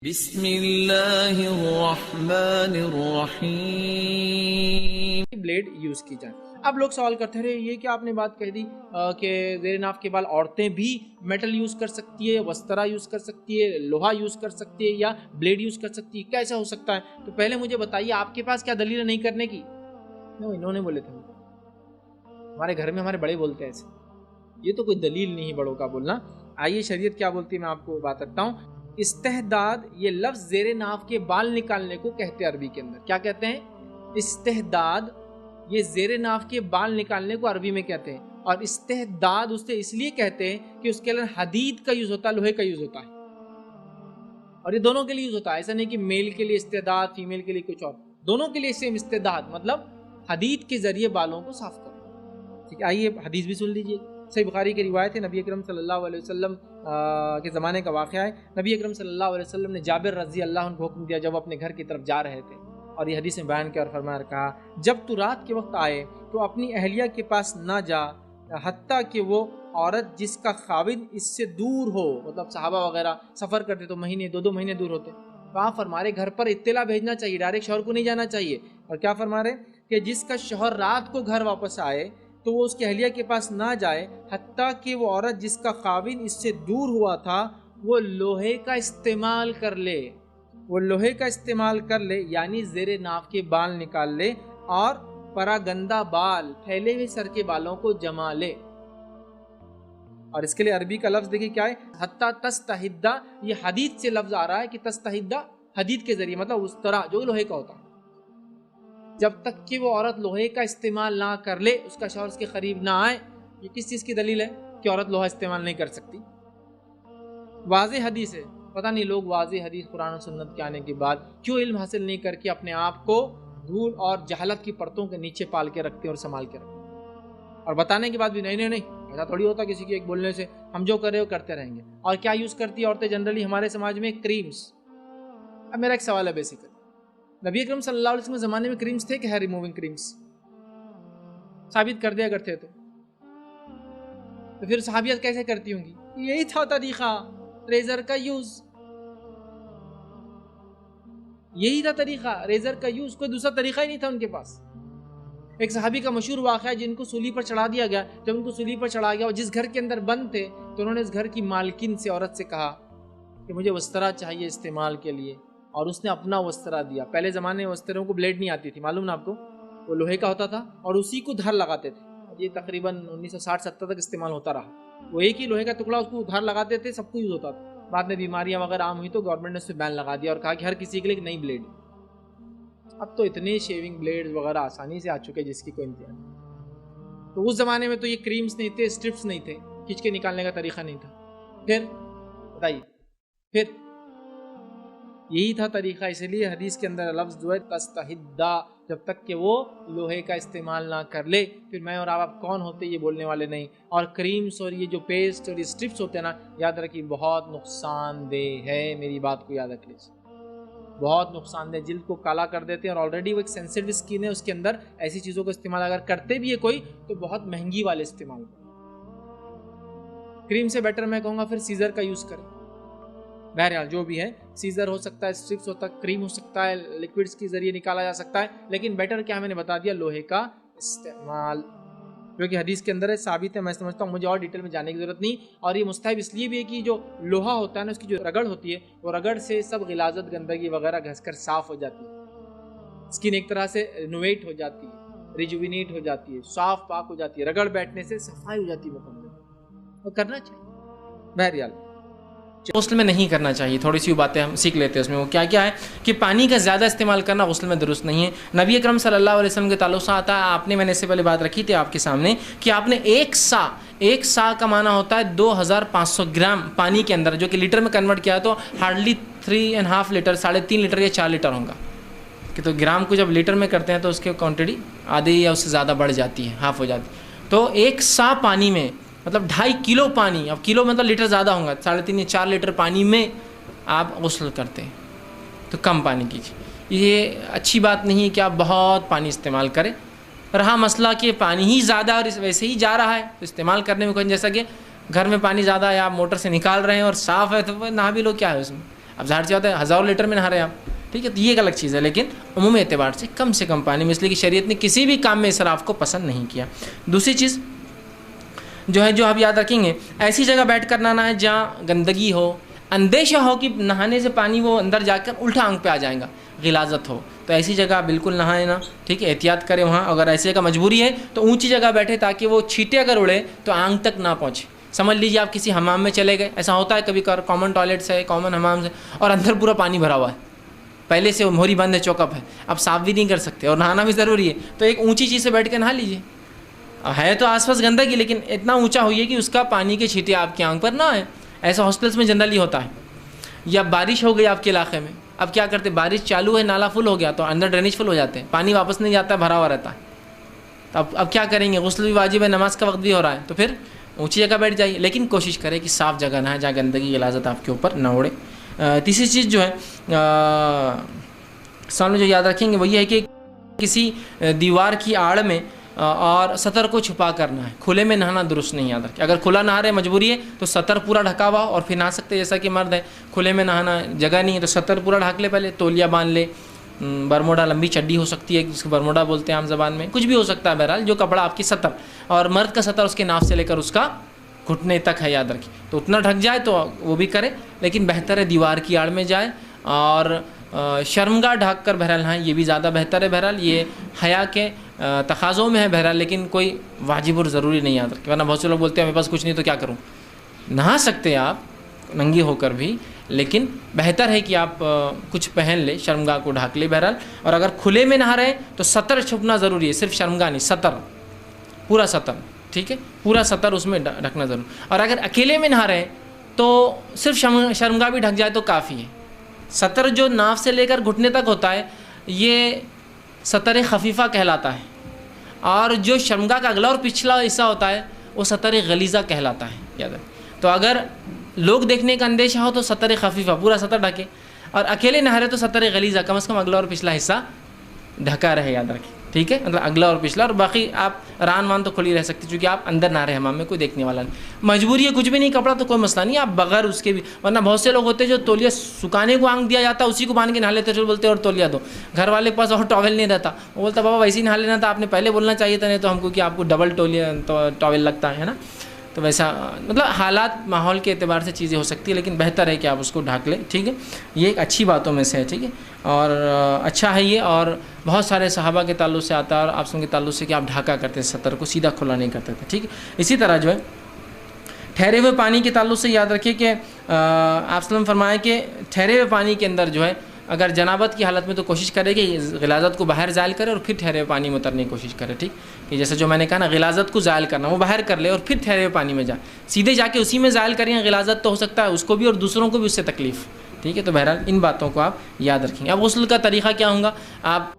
बिस्मिल्लाहिर्रहमानिर्रहीम। Blade use की जाए। अब लोग सवाल करते रहे ये क्या आपने बात कह दी कि ज़ेरे नाफ के बाल औरतें भी मेटल यूज कर सकती है, वस्तरा यूज कर सकती है, लोहा यूज कर सकती है या ब्लेड यूज कर सकती है, कैसा हो सकता है? तो पहले मुझे बताइए आपके पास क्या दलील है नहीं करने की? इन्होंने बोले थे, हमारे घर में हमारे बड़े बोलते हैं ऐसे, ये तो कोई दलील नहीं है बड़ों का बोलना। आइए शरीयत क्या बोलती है मैं आपको बात करता हूँ। इस्तेहदाद ये लफ्ज ज़ेरे नाफ के बाल निकालने को कहते हैं अरबी के अंदर। क्या कहते हैं? इस्तेहदाद ये ज़ेरे नाफ के बाल निकालने को अरबी में कहते हैं। और इस्तेहदाद उससे इसलिए कहते हैं कि उसके अंदर हदीद का यूज होता है, लोहे का यूज होता है, और ये दोनों के लिए यूज होता है। ऐसा नहीं कि मेल के लिए इस्तेदाद, फीमेल के लिए कुछ और, दोनों के लिए सेम इस्तेदाद, मतलब हदीद के जरिए बालों को साफ करो। ठीक है, आइए हदीस भी सुन लीजिए। सही बुखारी की रिवायत है, नबी अकरम सल्लल्लाहु अलैहि वसल्लम के ज़माने का वाक़या है। नबी अकरम सल्लल्लाहु अलैहि वसल्लम ने जाबिर रज़ी अल्लाह अन्हु को हुक्म दिया जब वो अपने घर की तरफ जा रहे थे, और ये हदीस में बयान किया और फरमाया, कहा जब तू रात के वक्त आए तो अपनी अहलिया के पास ना जा हत्ता कि वो औरत जिसका खाविद इससे दूर हो। मतलब सहाबा वगैरह सफ़र करते तो महीने 2-2 महीने दूर होते, तो आप फरमा रहे घर पर इत्तला भेजना चाहिए, डायरेक्ट शौहर को नहीं जाना चाहिए। और क्या फरमा रहे कि जिसका शौहर रात को घर वापस आए तो वो उसकी अहलिया के पास ना जाए हत्ता कि वो औरत जिसका खाविद इससे दूर हुआ था वो लोहे का इस्तेमाल कर ले, वो लोहे का इस्तेमाल कर ले, यानी ज़ेरे नाफ के बाल निकाल ले और परागंदा बाल, फैले हुए सर के बालों को जमा ले। और इसके लिए अरबी का लफ्ज़ देखिए क्या है, हत्ता तस्तहिद्दा। ये हदीद से लफ्ज़ आ रहा है कि तस्तहिद्दा हदीद के जरिए, मतलब उस तरह जो लोहे का होता है। जब तक कि वो औरत लोहे का इस्तेमाल ना कर ले, उसका शौहर उसके करीब ना आए। ये किस चीज़ की दलील है कि औरत लोहा इस्तेमाल नहीं कर सकती? वाज़े हदीस है। पता नहीं लोग वाज़े हदीस कुरान और सुन्नत के आने के बाद क्यों इल्म हासिल नहीं करके अपने आप को धूल और जहालत की परतों के नीचे पाल के रखते और संभाल के रखते, और बताने के बाद भी नहीं ऐसा थोड़ी होता किसी के एक बोलने से हम जो कर रहे हो करते रहेंगे। और क्या यूज़ करती है औरतें जनरली हमारे समाज में? क्रीम्स। अब मेरा एक सवाल है बेसिकली, नबी अकरम सल्लल्लाहु अलैहि वसल्लम ज़माने में क्रीम्स थे कि हेयर रिमूविंग क्रीम्स? साबित कर दिया करते तो फिर सहाबियत कैसे करती होंगी? यही था तरीक़ा, रेजर का यूज़, यही था तरीक़ा, रेजर का यूज़, कोई दूसरा तरीक़ा ही नहीं था उनके पास। एक सहाबी का मशहूर वाक़या है जिनको सूली पर चढ़ा दिया गया। जब उनको सूली पर चढ़ा गया और जिस घर के अंदर बंद थे तो उन्होंने इस घर की मालकिन से, औरत से कहा कि मुझे वस्त्रा चाहिए इस्तेमाल के लिए, और उसने अपना वस्त्रा दिया। पहले ज़माने में वस्त्रों को ब्लेड नहीं आती थी, मालूम ना आपको, वो लोहे का होता था और उसी को धार लगाते थे। ये तकरीबन 1960-70 तक इस्तेमाल होता रहा। वो एक ही लोहे का टुकड़ा, उसको धार लगाते थे, सबको यूज़ होता था। बाद में बीमारियां वगैरह आम हुई तो गवर्नमेंट ने उस पर बैन लगा दिया और कहा कि हर किसी के लिए एक नई ब्लेड। अब तो इतने शेविंग ब्लेड वगैरह आसानी से आ चुके हैं जिसकी कोई इंतजार नहीं। तो उस ज़माने में तो ये क्रीम्स नहीं थे, स्ट्रिप्स नहीं थे, खींच के निकालने का तरीका नहीं था। फिर बताइए, फिर यही था तरीका। इसलिए हदीस के अंदर लफ्ज़ जो है तस्तहिद्दा, जब तक कि वो लोहे का इस्तेमाल ना कर ले। फिर मैं और आप कौन होते ये बोलने वाले नहीं। और क्रीम्स और ये जो पेस्ट और ये स्ट्रिप्स होते हैं ना, याद रखिए बहुत नुकसानदेह है, मेरी बात को याद रख लीजिए, बहुत नुकसानदेह, जिल्द को काला कर देते हैं। और ऑलरेडी वो एक सेंसिटिव स्किन है, उसके अंदर ऐसी चीज़ों का इस्तेमाल अगर करते भी है कोई तो बहुत महंगी वाले इस्तेमाल करें। क्रीम से बेटर मैं कहूँगा फिर सीजर का यूज़ करें। बहरहाल जो भी है, सीजर हो सकता है, स्ट्रिप्स होता है, क्रीम हो सकता है, लिक्विड्स के जरिए निकाला जा सकता है, लेकिन बेटर क्या मैंने बता दिया, लोहे का इस्तेमाल, जो कि हदीस के अंदर है, साबित है। मैं समझता हूँ मुझे और डिटेल में जाने की ज़रूरत नहीं। और ये मुस्तहब इसलिए भी है कि जो लोहा होता है ना, उसकी जो रगड़ होती है, वो रगड़ से सब गिलाजत, गंदगी वगैरह घसकर साफ़ हो जाती है। स्किन एक तरह से रिनोवेट हो जाती है, रिजुविनेट हो जाती है, साफ पाक हो जाती है, रगड़ बैठने से सफाई हो जाती है मुकम्मल, और करना चाहिए। बहरहाल गुस्ल में नहीं करना चाहिए। थोड़ी सी बातें हम सीख लेते हैं उसमें। वो क्या क्या है कि पानी का ज़्यादा इस्तेमाल करना गुस्ल में दुरुस्त नहीं है। नबी अकरम सल्लल्लाहु अलैहि वसल्लम के ताल्लुक़ से आता है, आपने, मैंने इससे पहले बात रखी थी आपके सामने कि आपने एक सा का माना होता है 2500 ग्राम पानी के अंदर, जो कि लीटर में कन्वर्ट किया तो हार्डली 3.5 लीटर, 3.5 लीटर या 4 लीटर होगा। कि तो ग्राम को जब लीटर में करते हैं तो उसकी क्वान्टिटी आधी या उससे ज़्यादा बढ़ जाती है, हाफ हो जाती है। तो 1 सा पानी में मतलब 2.5 किलो पानी, अब किलो मतलब लीटर ज़्यादा होगा, 3.5 या 4 लीटर पानी में आप गुस्ल करते हैं, तो कम पानी कीजिए। ये अच्छी बात नहीं है कि आप बहुत पानी इस्तेमाल करें। रहा मसला कि पानी ही ज़्यादा और वैसे ही जा रहा है तो इस्तेमाल करने में कोई, जैसा कि घर में पानी ज़्यादा है, आप मोटर से निकाल रहे हैं और साफ़ है तो नहा भी लो, क्या है उसमें। अब ज़ाहिर सी बात है हज़ारों लीटर में नहा रहे हैं आप, ठीक है, तो ये एक अलग चीज़ है। लेकिन उमूमी एतबार से कम पानी में, इसलिए कि शरीयत ने किसी भी काम में इसराफ को पसंद नहीं किया। दूसरी चीज़ जो है, जो आप याद रखेंगे, ऐसी जगह बैठ कर नहाना है जहाँ गंदगी हो, अंदेशा हो कि नहाने से पानी वो अंदर जाकर उल्टा आंख पे आ जाएगा, गिलाजत हो, तो ऐसी जगह बिल्कुल नहाए ना, ठीक है, एहतियात करें वहाँ। अगर ऐसी जगह मजबूरी है तो ऊंची जगह बैठे ताकि वो छींटे अगर उड़े तो आंख तक ना पहुँचे। समझ लीजिए आप किसी हमाम में चले गए, ऐसा होता है कभी कॉमन टॉयलेट से, कॉमन हमाम से, और अंदर पूरा पानी भरा हुआ है, पहले से मोहरी बंद है, चौकअप है, अब साफ भी नहीं कर सकते और नहाना भी ज़रूरी है, तो एक ऊंची चीज़ से बैठ के नहा लीजिए। है तो आसपास गंदगी, लेकिन इतना ऊंचा होइए कि उसका पानी के छींटे आपकी आंख पर ना आए। ऐसा हॉस्टल्स में जनरली होता है। या बारिश हो गई आपके इलाके में, अब क्या करते, बारिश चालू है, नाला फुल हो गया तो अंदर ड्रेनेज फुल हो जाते हैं, पानी वापस नहीं जाता, भरा हुआ रहता है। तो अब क्या करेंगे, गुस्ल भी वाजिब है, नमाज का वक्त भी हो रहा है, तो फिर ऊंची जगह बैठ जाइए, लेकिन कोशिश करें कि साफ़ जगह ना है जहाँ गंदगी गिलाजत आपके ऊपर ना उड़े। तीसरी चीज़ जो है सामने जो याद रखेंगे वो ये है कि किसी दीवार की आड़ में और सतर को छुपा करना है, खुले में नहाना दुरुस्त नहीं। याद रखें, अगर खुला नहा रहे मजबूरी है तो सतर पूरा ढका हुआ और फिर नहा सकते, जैसा कि मर्द है, खुले में नहाना जगह नहीं है तो सतर पूरा ढक ले, पहले तौलिया बांध ले, बरमोडा लंबी चड्डी हो सकती है जिसको बरमोडा बोलते हैं आम ज़बान में, कुछ भी हो सकता है, बहरहाल जो कपड़ा आपकी सतर, और मर्द का सतर उसके नाफ से लेकर उसका घुटने तक है, याद रखें, तो उतना ढक जाए तो वो भी करे, लेकिन बेहतर है दीवार की आड़ में जाए और शर्मगाह ढक कर बहरहाल नहाए, ये भी ज़्यादा बेहतर है। बहरहाल ये हया के तकाज़ों में है बहरहाल, लेकिन कोई वाजिब और ज़रूरी नहीं, याद रखें, वरना बहुत से लोग बोलते हैं मेरे पास कुछ नहीं तो क्या करूँ। नहा सकते हैं आप नंगी होकर भी, लेकिन बेहतर है कि आप कुछ पहन ले, शर्मगाह को ढक ले बहरहाल। और अगर खुले में नहा रहे तो सतर छुपना ज़रूरी है, सिर्फ शर्मगाह नहीं, सतर, पूरा सतर, ठीक है, पूरा सतर उसमें ढकना ज़रूर। और अगर अकेले में नहा रहे तो सिर्फ शर्मगाह भी ढक जाए तो काफ़ी है। सतर जो नाफ से लेकर घुटने तक होता है ये सतर खफीफ़ा कहलाता है, और जो शर्मगाह का अगला और पिछला हिस्सा होता है वो सतर गलीज़ा कहलाता है, याद है। तो अगर लोग देखने का अंदेशा हो तो सतर खफीफ़ा पूरा सतर ढके, और अकेले नहा रहे तो सतर गलीज़ा कम से कम अगला और पिछला हिस्सा ढका रहे, याद रखें, ठीक है, मतलब अगला और पिछला, और बाकी आप रान वान तो खुली रह सकती क्योंकि आप अंदर ना रहे हमाम में, कोई देखने वाला नहीं, मजबूरी है, कुछ भी नहीं कपड़ा तो कोई मसला नहीं, आप बगैर उसके भी, वरना बहुत से लोग होते हैं जो तौलिया सुखाने को आंख दिया जाता है उसी को बांध के नहा लेते, फिर बोलते और तौलिया दो, घर वाले के पास और टॉवेल नहीं रहता, वो बोलता बाबा वैसे ही नहा लेना था, आपने पहले बोलना चाहिए था, नहीं तो हमको कि आपको डबल टॉवेल लगता है ना। तो वैसा मतलब हालात माहौल के एतबार से चीज़ें हो सकती है, लेकिन बेहतर है कि आप उसको ढक लें, ठीक है, ये एक अच्छी बातों में से है, ठीक है, और अच्छा है ये। और बहुत सारे सहाबा के ताल्लुक़ से आता है और आप के ताल्लुक़ से कि आप ढका करते थे, सतर को सीधा खुला नहीं करते थे, ठीक है। इसी तरह जो है ठहरे हुए पानी के ताल्लुक़ से याद रखिए कि आप फरमाएँ कि ठहरे हुए पानी के अंदर जो है अगर जनाबत की हालत में तो कोशिश करे कि गिलाजत को बाहर ज़ायल करे और फिर ठहरे हुए पानी में उतरने की कोशिश करे, ठीक, कि जैसे जो मैंने कहा ना, गिलाजत को ज़ायल करना, वो बाहर कर ले और फिर ठहरे हुए पानी में जाए, सीधे जाके उसी में ज़ायल करें गिलाजत तो हो सकता है उसको भी और दूसरों को भी उससे तकलीफ़, ठीक है। तो बहरहाल इन बातों को आप याद रखेंगे। अब गुस्ल का तरीक़ा क्या होगा, आप